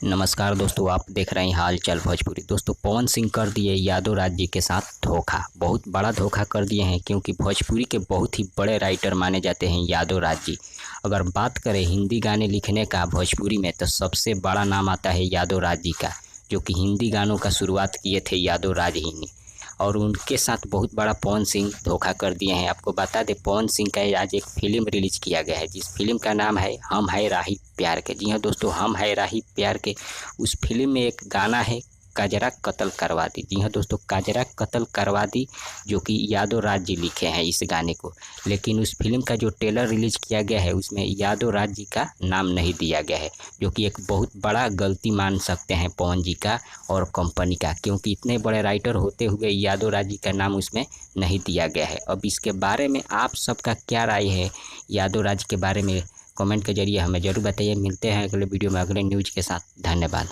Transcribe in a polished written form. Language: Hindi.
नमस्कार दोस्तों, आप देख रहे हैं हाल चाल भोजपुरी। दोस्तों, पवन सिंह कर दिए यादव राज जी के साथ धोखा। बहुत बड़ा धोखा कर दिए हैं, क्योंकि भोजपुरी के बहुत ही बड़े राइटर माने जाते हैं यादव राज जी। अगर बात करें हिंदी गाने लिखने का भोजपुरी में, तो सबसे बड़ा नाम आता है यादव राज जी का, जो कि हिंदी गानों का शुरुआत किए थे यादव राज ही ने। और उनके साथ बहुत बड़ा पवन सिंह धोखा कर दिए हैं। आपको बता दें, पवन सिंह का आज एक फिल्म रिलीज किया गया है, जिस फिल्म का नाम है हम है राही प्यार के। जी हाँ दोस्तों, हम है राही प्यार के। उस फिल्म में एक गाना है काजरा कत्ल करवा दी। जी हाँ दोस्तों, काजरा कत्ल करवा दी, जो कि यादव राज जी लिखे हैं इस गाने को। लेकिन उस फिल्म का जो ट्रेलर रिलीज किया गया है, उसमें यादव राज जी का नाम नहीं दिया गया है, जो कि एक बहुत बड़ा गलती मान सकते हैं पवन जी का और कंपनी का, क्योंकि इतने बड़े राइटर होते हुए यादव राज जी का नाम उसमें नहीं दिया गया है। अब इसके बारे में आप सबका क्या राय है यादव राज के बारे में, कमेंट के जरिए हमें ज़रूर बताइए। मिलते हैं अगले वीडियो में अगले न्यूज के साथ। धन्यवाद।